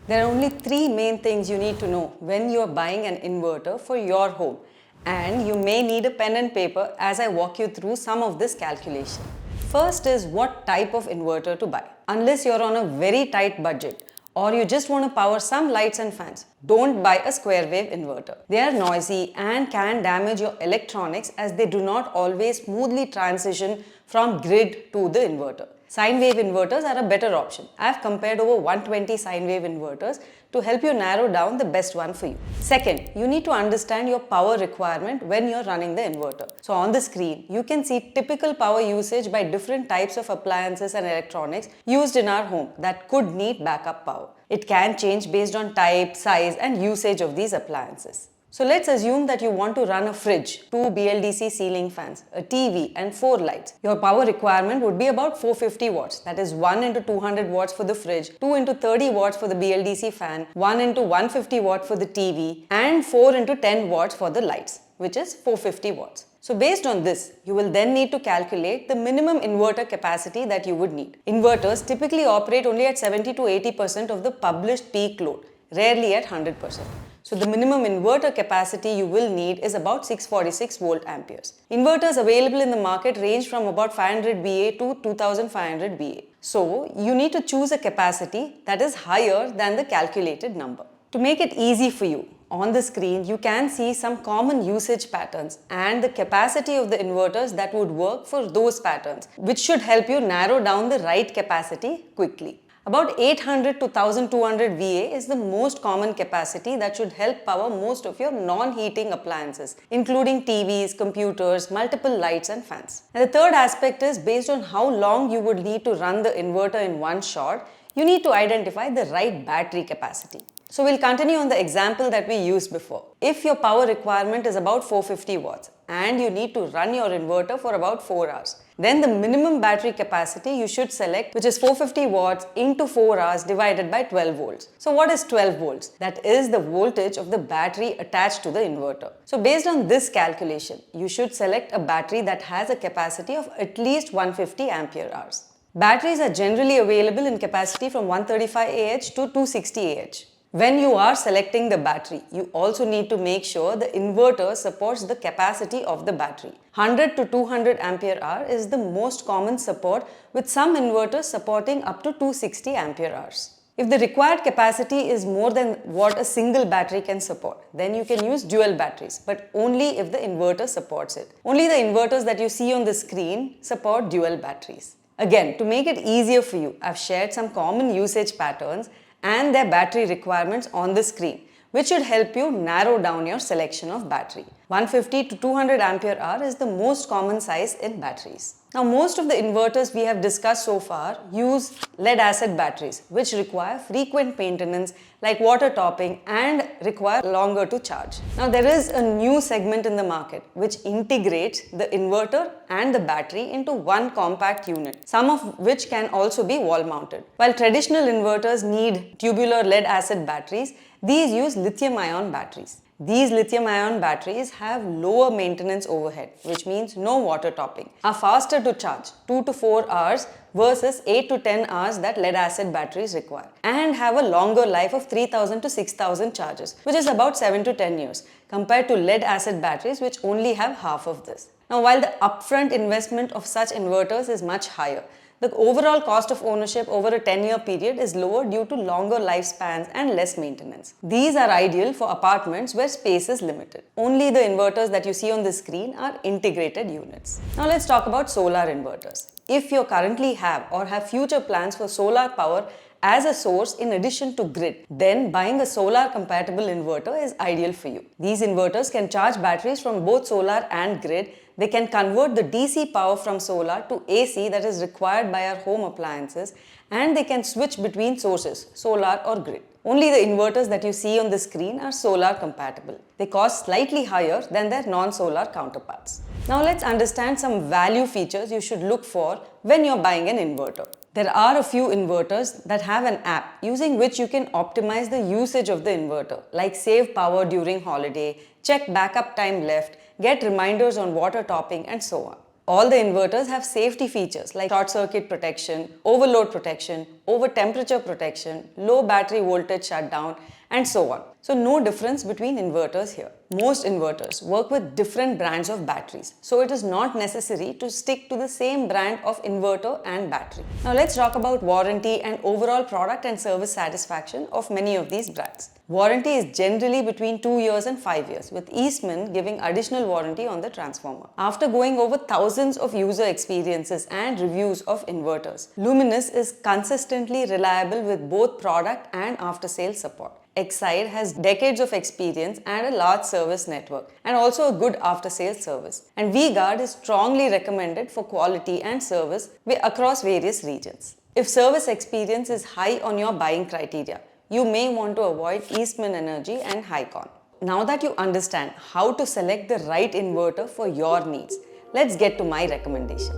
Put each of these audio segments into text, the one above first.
There are only three main things you need to know when you are buying an inverter for your home, and you may need a pen and paper as I walk you through some of this calculation. First is what type of inverter to buy. Unless you're on a very tight budget or you just want to power some lights and fans, don't buy a square wave inverter. They are noisy and can damage your electronics as they do not always smoothly transition from grid to the inverter. Sine wave inverters are a better option. I have compared over 120 sine wave inverters to help you narrow down the best one for you. Second, you need to understand your power requirement when you're running the inverter. So on the screen, you can see typical power usage by different types of appliances and electronics used in our home that could need backup power. It can change based on type, size, and usage of these appliances. So let's assume that you want to run a fridge, 2 BLDC ceiling fans, a TV and 4 lights. Your power requirement would be about 450 watts. That is 1 into 200 watts for the fridge, 2 into 30 watts for the BLDC fan, 1 into 150 watt for the TV and 4 into 10 watts for the lights, which is 450 watts. So based on this, you will then need to calculate the minimum inverter capacity that you would need. Inverters typically operate only at 70 to 80% of the published peak load, rarely at 100%. So the minimum inverter capacity you will need is about 646 volt amperes. Inverters available in the market range from about 500 VA to 2500 VA. So you need to choose a capacity that is higher than the calculated number. To make it easy for you, on the screen you can see some common usage patterns and the capacity of the inverters that would work for those patterns, which should help you narrow down the right capacity quickly. About 800 to 1200 VA is the most common capacity that should help power most of your non-heating appliances, including TVs, computers, multiple lights and fans. And the third aspect is based on how long you would need to run the inverter in one shot, you need to identify the right battery capacity. So we'll continue on the example that we used before. If your power requirement is about 450 watts and you need to run your inverter for about 4 hours, then the minimum battery capacity you should select, which is 450 watts into 4 hours divided by 12 volts. So what is 12 volts? That is the voltage of the battery attached to the inverter. So based on this calculation, you should select a battery that has a capacity of at least 150 ampere hours. Batteries are generally available in capacity from 135 Ah to 260 Ah. When you are selecting the battery, you also need to make sure the inverter supports the capacity of the battery. 100 to 200 ampere hour is the most common support, with some inverters supporting up to 260 ampere hours. If the required capacity is more than what a single battery can support, then you can use dual batteries, but only if the inverter supports it. Only the inverters that you see on the screen support dual batteries. Again, to make it easier for you, I've shared some common usage patterns and their battery requirements on the screen, which should help you narrow down your selection of battery. 150 to 200 ampere hour is the most common size in batteries. Now, most of the inverters we have discussed so far use lead acid batteries, which require frequent maintenance like water topping and require longer to charge. Now, there is a new segment in the market which integrates the inverter and the battery into one compact unit, some of which can also be wall mounted. While traditional inverters need tubular lead acid batteries, these use lithium-ion batteries. These lithium-ion batteries have lower maintenance overhead, which means no water topping, are faster to charge, 2 to 4 hours versus 8 to 10 hours that lead-acid batteries require, and have a longer life of 3000 to 6000 charges, which is about 7 to 10 years, compared to lead-acid batteries which only have half of this. Now, while the upfront investment of such inverters is much higher, the overall cost of ownership over a 10-year period is lower due to longer lifespans and less maintenance. These are ideal for apartments where space is limited. Only the inverters that you see on the screen are integrated units. Now let's talk about solar inverters. If you currently have or have future plans for solar power as a source in addition to grid, then buying a solar compatible inverter is ideal for you. These inverters can charge batteries from both solar and grid. They can convert the DC power from solar to AC that is required by our home appliances, and they can switch between sources, solar or grid. Only the inverters that you see on the screen are solar compatible. They cost slightly higher than their non-solar counterparts. Now let's understand some value features you should look for when you're buying an inverter. There are a few inverters that have an app using which you can optimize the usage of the inverter, like save power during holiday, check backup time left, get reminders on water topping, and so on. All the inverters have safety features like short circuit protection, overload protection, over temperature protection, low battery voltage shutdown, and so on. So no difference between inverters here. Most inverters work with different brands of batteries, so it is not necessary to stick to the same brand of inverter and battery. Now let's talk about warranty and overall product and service satisfaction of many of these brands. Warranty is generally between 2 years and 5 years, with Eastman giving additional warranty on the transformer. After going over thousands of user experiences and reviews of inverters, Luminous is consistently reliable with both product and after-sales support. Exide has decades of experience and a large service network, and also a good after-sales service. And V-Guard is strongly recommended for quality and service across various regions. If service experience is high on your buying criteria, you may want to avoid Eastman Energy and Hycon. Now that you understand how to select the right inverter for your needs, let's get to my recommendation.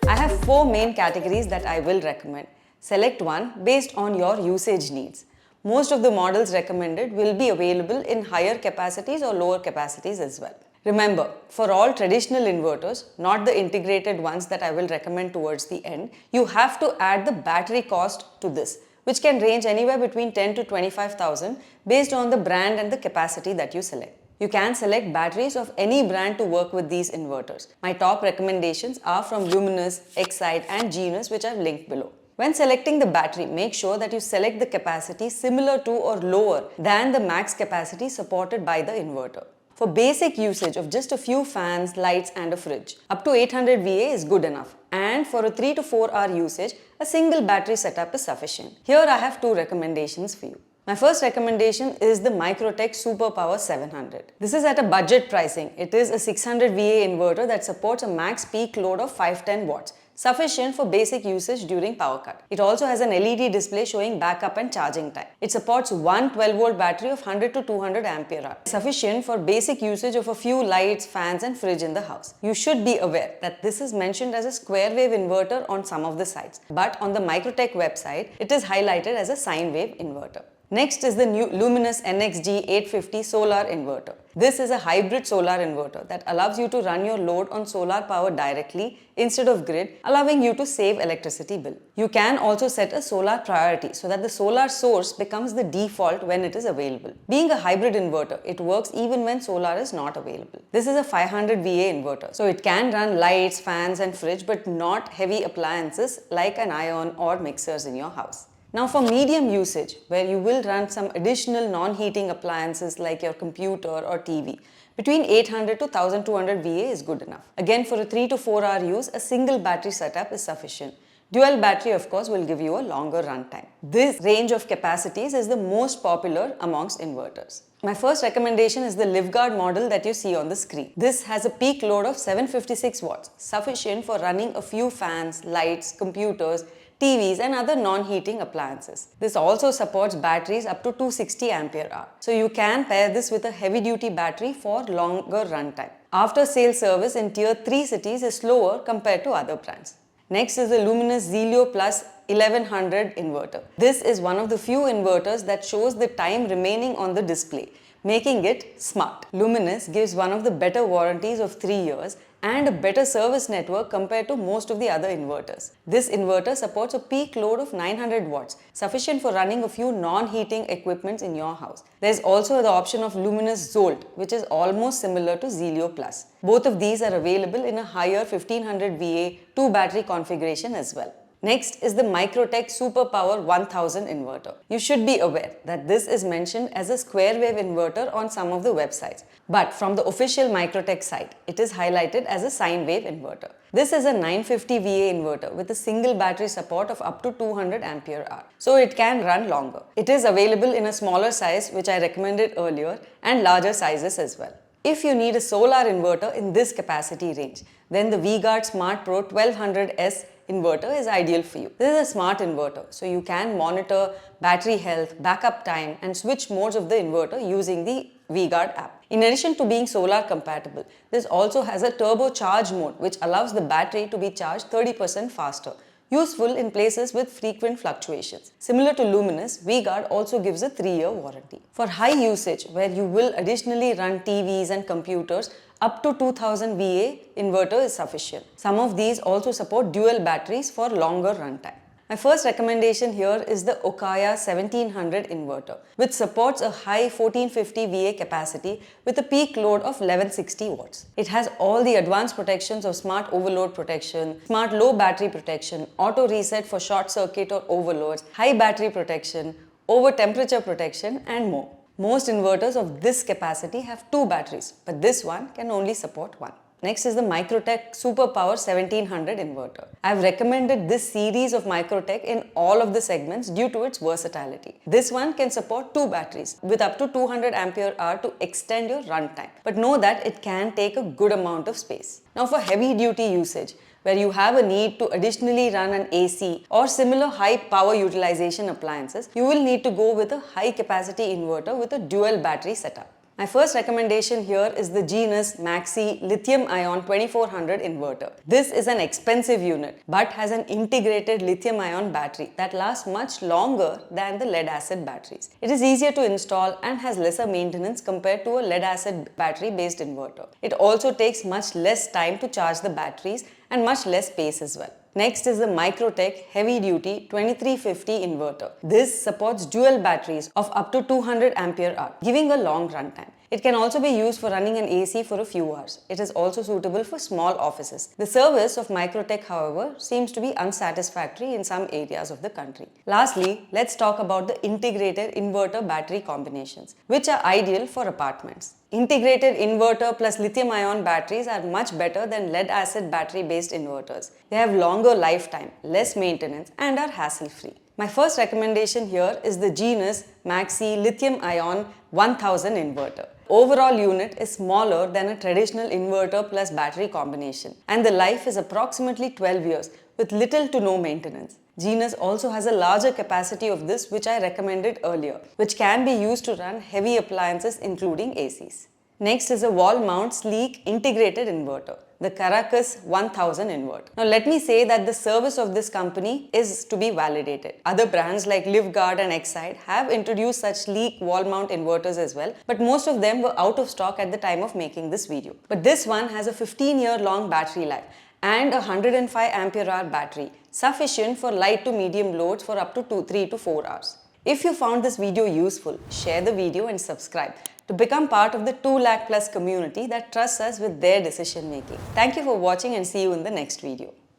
I have 4 main categories that I will recommend. Select one based on your usage needs. Most of the models recommended will be available in higher capacities or lower capacities as well. Remember, for all traditional inverters, not the integrated ones that I will recommend towards the end, you have to add the battery cost to this, which can range anywhere between 10 to 25,000 based on the brand and the capacity that you select. You can select batteries of any brand to work with these inverters. My top recommendations are from Luminous, Exide and Genus, which I've linked below. When selecting the battery, make sure that you select the capacity similar to or lower than the max capacity supported by the inverter. For basic usage of just a few fans, lights and a fridge, up to 800 VA is good enough. And for a 3 to 4 hour usage, a single battery setup is sufficient. Here I have 2 recommendations for you. My first recommendation is the Microtech SuperPower 700. This is at a budget pricing. It is a 600 VA inverter that supports a max peak load of 510 watts. Sufficient for basic usage during power cut. It also has an LED display showing backup and charging time. It supports one 12-volt battery of 100 to 200 ampere hour. Sufficient for basic usage of a few lights, fans and fridge in the house. You should be aware that this is mentioned as a square wave inverter on some of the sites, but on the Microtech website, it is highlighted as a sine wave inverter. Next is the new Luminous NXG 850 solar inverter. This is a hybrid solar inverter that allows you to run your load on solar power directly instead of grid, allowing you to save electricity bill. You can also set a solar priority so that the solar source becomes the default when it is available. Being a hybrid inverter, it works even when solar is not available. This is a 500 VA inverter, so it can run lights, fans and fridge, but not heavy appliances like an iron or mixers in your house. Now for medium usage, where you will run some additional non-heating appliances like your computer or TV, between 800 to 1200 VA is good enough. Again, for a 3 to 4 hour use, a single battery setup is sufficient. Dual battery of course will give you a longer runtime. This range of capacities is the most popular amongst inverters. My first recommendation is the LiveGuard model that you see on the screen. This has a peak load of 756 watts, sufficient for running a few fans, lights, computers, TVs and other non-heating appliances. This also supports batteries up to 260 ampere hour. So you can pair this with a heavy-duty battery for longer runtime. After-sale service in tier 3 cities is slower compared to other brands. Next is the Luminous Zelio Plus 1100 inverter. This is one of the few inverters that shows the time remaining on the display, making it smart. Luminous gives one of the better warranties of 3 years and a better service network compared to most of the other inverters. This inverter supports a peak load of 900 watts, sufficient for running a few non-heating equipments in your house. There's also the option of Luminous Zolt, which is almost similar to Zelio Plus. Both of these are available in a higher 1500 VA 2-battery configuration as well. Next is the Microtech SuperPower 1000 inverter. You should be aware that this is mentioned as a square wave inverter on some of the websites, but from the official Microtech site, it is highlighted as a sine wave inverter. This is a 950 VA inverter with a single battery support of up to 200 ampere hour, so it can run longer. It is available in a smaller size, which I recommended earlier, and larger sizes as well. If you need a solar inverter in this capacity range, then the V-Guard Smart Pro 1200S inverter is ideal for you. This is a smart inverter, so you can monitor battery health, backup time and switch modes of the inverter using the V-Guard app. In addition to being solar compatible, this also has a turbo charge mode which allows the battery to be charged 30% faster. useful in places with frequent fluctuations. Similar to Luminous, V-Guard also gives a 3-year warranty. For high usage, where you will additionally run TVs and computers, up to 2000 VA inverter is sufficient. Some of these also support dual batteries for longer runtime. My first recommendation here is the Okaya 1700 inverter, which supports a high 1450 VA capacity with a peak load of 1160 watts. It has all the advanced protections of smart overload protection, smart low battery protection, auto reset for short circuit or overloads, high battery protection, over temperature protection, and more. Most inverters of this capacity have 2 batteries, but this one can only support 1. Next is the Microtech Superpower 1700 inverter. I've recommended this series of Microtech in all of the segments due to its versatility. This one can support 2 batteries with up to 200 ampere hour to extend your runtime. But know that it can take a good amount of space. Now for heavy duty usage, where you have a need to additionally run an AC or similar high power utilization appliances, you will need to go with a high capacity inverter with a dual battery setup. My first recommendation here is the Genus Maxi Lithium-Ion 2400 inverter. This is an expensive unit but has an integrated lithium-ion battery that lasts much longer than the lead-acid batteries. It is easier to install and has lesser maintenance compared to a lead-acid battery-based inverter. It also takes much less time to charge the batteries and much less space as well. Next is the Microtech Heavy Duty 2350 inverter. This supports dual batteries of up to 200 ampere hour, giving a long runtime. It can also be used for running an AC for a few hours. It is also suitable for small offices. The service of Microtech, however, seems to be unsatisfactory in some areas of the country. Lastly, let's talk about the integrated inverter battery combinations, which are ideal for apartments. Integrated inverter plus lithium-ion batteries are much better than lead-acid battery-based inverters. They have longer lifetime, less maintenance, and are hassle-free. My first recommendation here is the Genus Maxi Lithium-Ion 1000 inverter. Overall unit is smaller than a traditional inverter plus battery combination, and the life is approximately 12 years with little to no maintenance. Genus also has a larger capacity of this, which I recommended earlier, which can be used to run heavy appliances including ACs. Next is a wall mount sleek integrated inverter, the Caracas 1000 inverter. Now let me say that the service of this company is to be validated. Other brands like Livguard and Exide have introduced such sleek wall mount inverters as well, but most of them were out of stock at the time of making this video. But this one has a 15-year long battery life and a 105 ampere hour battery, sufficient for light to medium loads for up to 3 to 4 hours. If you found this video useful, share the video and subscribe to become part of the 2 lakh plus community that trusts us with their decision making. Thank you for watching and see you in the next video.